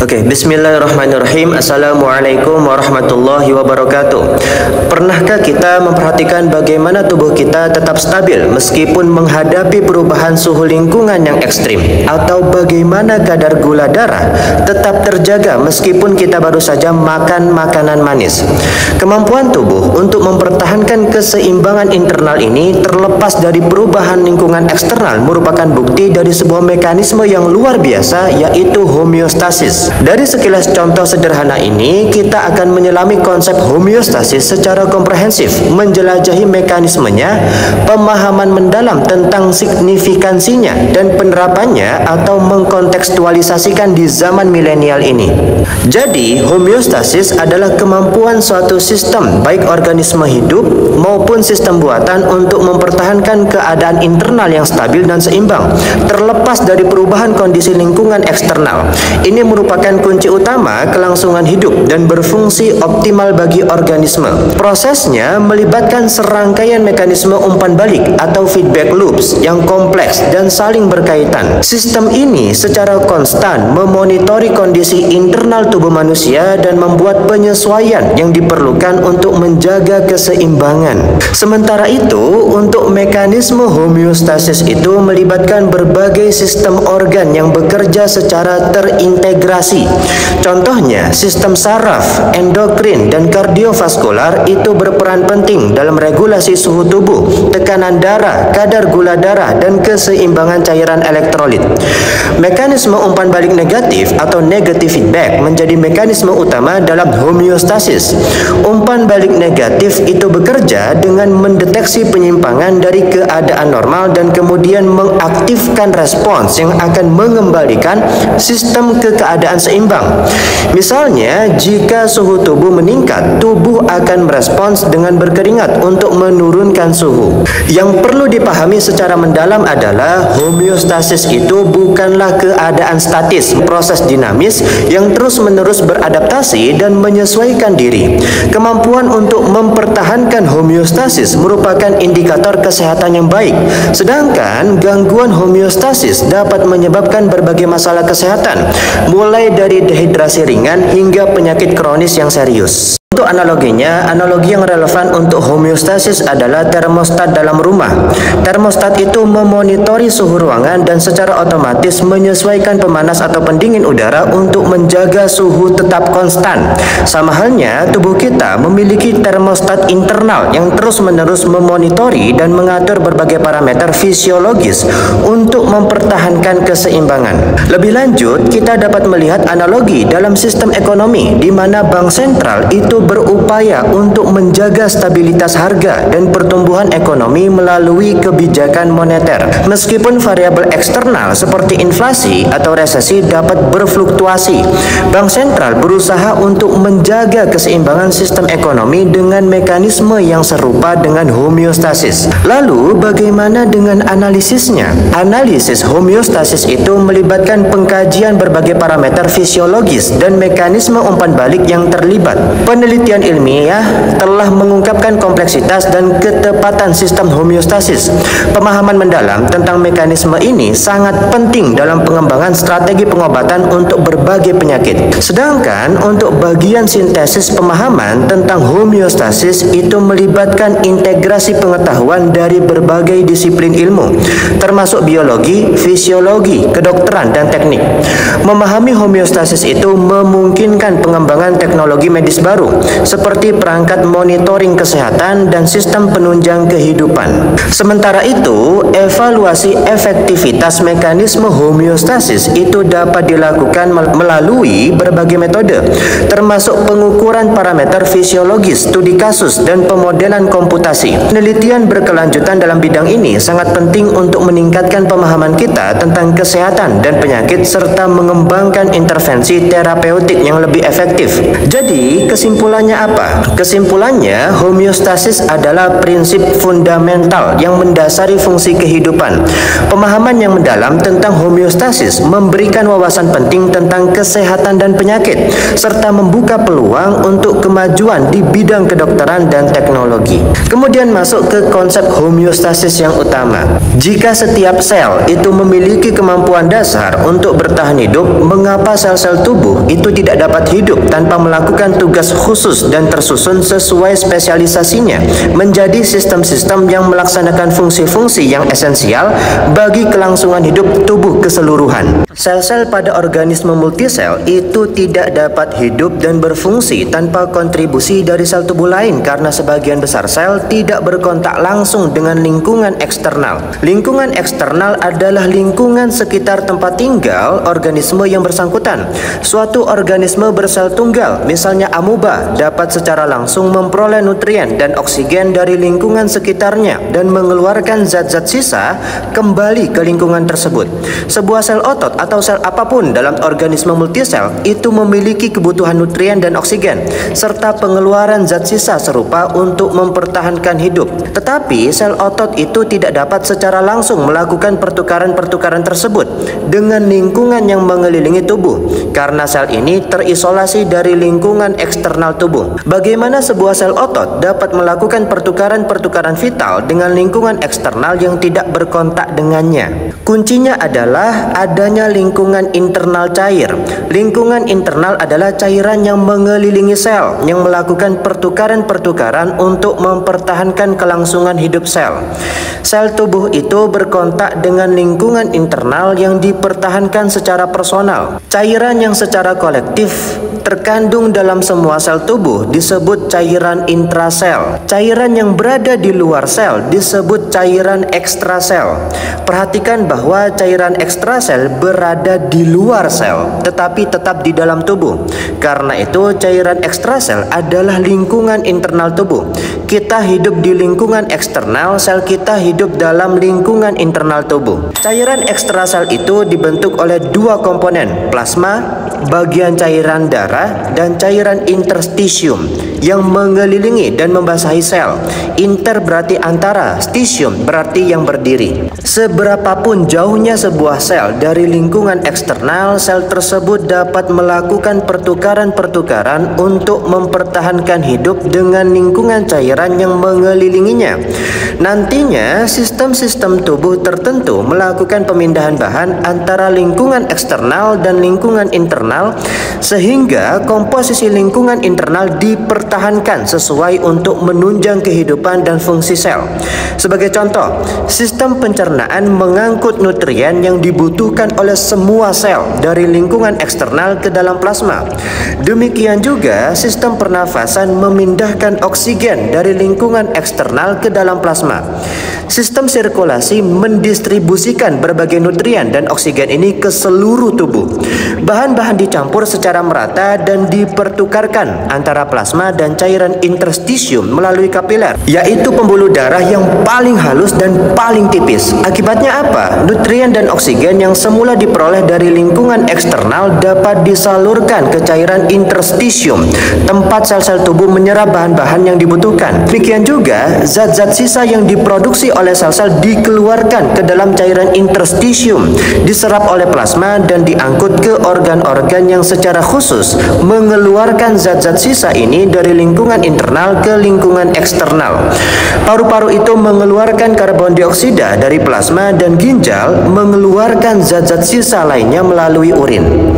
Oke, bismillahirrahmanirrahim. Assalamualaikum warahmatullahi wabarakatuh. Pernahkah kita memperhatikan bagaimana tubuh kita tetap stabil meskipun menghadapi perubahan suhu lingkungan yang ekstrim? Atau bagaimana kadar gula darah tetap terjaga meskipun kita baru saja makan makanan manis? Kemampuan tubuh untuk mempertahankan keseimbangan internal ini terlepas dari perubahan lingkungan eksternal merupakan bukti dari sebuah mekanisme yang luar biasa, yaitu homeostasis. Dari sekilas contoh sederhana ini, kita akan menyelami konsep homeostasis secara komprehensif, menjelajahi mekanismenya, pemahaman mendalam tentang signifikansinya dan penerapannya atau mengkontekstualisasikan di zaman milenial ini. Jadi, homeostasis adalah kemampuan suatu sistem, baik organisme hidup maupun sistem buatan, untuk mempertahankan keadaan internal yang stabil dan seimbang, terlepas dari perubahan kondisi lingkungan eksternal. Ini merupakan kunci utama kelangsungan hidup dan berfungsi optimal bagi organisme. Prosesnya melibatkan serangkaian mekanisme umpan balik atau feedback loops yang kompleks dan saling berkaitan. Sistem ini secara konstan memonitori kondisi internal tubuh manusia dan membuat penyesuaian yang diperlukan untuk menjaga keseimbangan. Sementara itu, untuk mekanisme homeostasis itu melibatkan berbagai sistem organ yang bekerja secara terintegrasi. Contohnya, sistem saraf, endokrin, dan kardiovaskular itu berperan penting dalam regulasi suhu tubuh, tekanan darah, kadar gula darah, dan keseimbangan cairan elektrolit. Mekanisme umpan balik negatif atau negative feedback menjadi mekanisme utama dalam homeostasis. Umpan balik negatif itu bekerja dengan mendeteksi penyimpangan dari keadaan normal dan kemudian mengaktifkan respons yang akan mengembalikan sistem ke keadaan seimbang. Misalnya, jika suhu tubuh meningkat, tubuh akan merespons dengan berkeringat untuk menurunkan suhu. Yang perlu dipahami secara mendalam adalah homeostasis itu bukanlah keadaan statis, proses dinamis yang terus-menerus beradaptasi dan menyesuaikan diri. Kemampuan untuk mempertahankan homeostasis merupakan indikator kesehatan yang baik, sedangkan gangguan homeostasis dapat menyebabkan berbagai masalah kesehatan, mulai dari dehidrasi ringan hingga penyakit kronis yang serius. Untuk analoginya, analogi yang relevan untuk homeostasis adalah termostat dalam rumah. Termostat itu memonitori suhu ruangan dan secara otomatis menyesuaikan pemanas atau pendingin udara untuk menjaga suhu tetap konstan. Sama halnya, tubuh kita memiliki termostat internal yang terus-menerus memonitori dan mengatur berbagai parameter fisiologis untuk mempertahankan keseimbangan. Lebih lanjut, kita dapat melihat analogi dalam sistem ekonomi di mana bank sentral itu berupaya untuk menjaga stabilitas harga dan pertumbuhan ekonomi melalui kebijakan moneter. Meskipun variabel eksternal seperti inflasi atau resesi dapat berfluktuasi, bank sentral berusaha untuk menjaga keseimbangan sistem ekonomi dengan mekanisme yang serupa dengan homeostasis. Lalu, bagaimana dengan analisisnya? Analisis homeostasis itu melibatkan pengkajian berbagai parameter fisiologis dan mekanisme umpan balik yang terlibat. Penelitian ilmiah telah mengungkapkan kompleksitas dan ketepatan sistem homeostasis. Pemahaman mendalam tentang mekanisme ini sangat penting dalam pengembangan strategi pengobatan untuk berbagai penyakit. Sedangkan untuk bagian sintesis pemahaman tentang homeostasis itu melibatkan integrasi pengetahuan dari berbagai disiplin ilmu, termasuk biologi, fisiologi, kedokteran, dan teknik. Memahami homeostasis itu memungkinkan pengembangan teknologi medis baru, seperti perangkat monitoring kesehatan dan sistem penunjang kehidupan. Sementara itu, evaluasi efektivitas mekanisme homeostasis itu dapat dilakukan melalui berbagai metode, termasuk pengukuran parameter fisiologis, studi kasus, dan pemodelan komputasi. Penelitian berkelanjutan dalam bidang ini sangat penting untuk meningkatkan pemahaman kita tentang kesehatan dan penyakit serta mengembangkan intervensi terapeutik yang lebih efektif. Jadi, kesimpulan kesimpulannya apa? Kesimpulannya, homeostasis adalah prinsip fundamental yang mendasari fungsi kehidupan. Pemahaman yang mendalam tentang homeostasis memberikan wawasan penting tentang kesehatan dan penyakit, serta membuka peluang untuk kemajuan di bidang kedokteran dan teknologi. Kemudian masuk ke konsep homeostasis yang utama. Jika setiap sel itu memiliki kemampuan dasar untuk bertahan hidup, mengapa sel-sel tubuh itu tidak dapat hidup tanpa melakukan tugas khusus dan tersusun sesuai spesialisasinya menjadi sistem-sistem yang melaksanakan fungsi-fungsi yang esensial bagi kelangsungan hidup tubuh keseluruhan. Sel-sel pada organisme multisel itu tidak dapat hidup dan berfungsi tanpa kontribusi dari sel tubuh lain karena sebagian besar sel tidak berkontak langsung dengan lingkungan eksternal. Lingkungan eksternal adalah lingkungan sekitar tempat tinggal organisme yang bersangkutan. Suatu organisme bersel tunggal, misalnya amoeba, dapat secara langsung memperoleh nutrien dan oksigen dari lingkungan sekitarnya dan mengeluarkan zat-zat sisa kembali ke lingkungan tersebut. Sebuah sel otot atau sel apapun dalam organisme multisel itu memiliki kebutuhan nutrien dan oksigen serta pengeluaran zat sisa serupa untuk mempertahankan hidup. Tetapi sel otot itu tidak dapat secara langsung melakukan pertukaran-pertukaran tersebut dengan lingkungan yang mengelilingi tubuh karena sel ini terisolasi dari lingkungan eksternal tubuh. Bagaimana sebuah sel otot dapat melakukan pertukaran-pertukaran vital dengan lingkungan eksternal yang tidak berkontak dengannya? Kuncinya adalah adanya lingkungan internal cair. Lingkungan internal adalah cairan yang mengelilingi sel yang melakukan pertukaran-pertukaran untuk mempertahankan kelangsungan hidup sel. Sel tubuh itu berkontak dengan lingkungan internal yang dipertahankan secara personal. Cairan yang secara kolektif terkandung dalam semua sel tubuh disebut cairan intrasel. Cairan yang berada di luar sel disebut cairan ekstrasel. Perhatikan bahwa cairan ekstrasel berada di luar sel tetapi tetap di dalam tubuh. Karena itu cairan ekstrasel adalah lingkungan internal tubuh. Kita hidup di lingkungan eksternal, sel kita hidup dalam lingkungan internal tubuh. Cairan ekstrasel itu dibentuk oleh dua komponen, plasma, bagian cairan darah, dan cairan interstitium yang mengelilingi dan membasahi sel. Inter berarti antara, stisium berarti yang berdiri. Seberapapun jauhnya sebuah sel dari lingkungan eksternal, sel tersebut dapat melakukan pertukaran-pertukaran untuk mempertahankan hidup dengan lingkungan cairan yang mengelilinginya. Nantinya, sistem-sistem tubuh tertentu melakukan pemindahan bahan antara lingkungan eksternal dan lingkungan internal sehingga komposisi lingkungan internal dipertahankan sesuai untuk menunjang kehidupan dan fungsi sel. Sebagai contoh, sistem pencernaan mengangkut nutrien yang dibutuhkan oleh semua sel dari lingkungan eksternal ke dalam plasma. Demikian juga sistem pernafasan memindahkan oksigen dari lingkungan eksternal ke dalam plasma. Sistem sirkulasi mendistribusikan berbagai nutrien dan oksigen ini ke seluruh tubuh. Bahan-bahan dicampur secara merata dan dipertukarkan antara plasma dan cairan interstisium melalui kapiler, yaitu pembuluh darah yang paling halus dan paling tipis. Akibatnya apa? Nutrien dan oksigen yang semula diperoleh dari lingkungan eksternal dapat disalurkan ke cairan interstisium, tempat sel-sel tubuh menyerap bahan-bahan yang dibutuhkan. Demikian juga, zat-zat sisa yang diproduksi oleh sel-sel dikeluarkan ke dalam cairan interstisium, diserap oleh plasma dan diangkut ke organ-organ yang secara khusus mengeluarkan zat-zat sisa ini dari lingkungan internal ke lingkungan eksternal. Paru-paru itu mengeluarkan karbon dioksida dari plasma dan ginjal mengeluarkan zat-zat sisa lainnya melalui urin.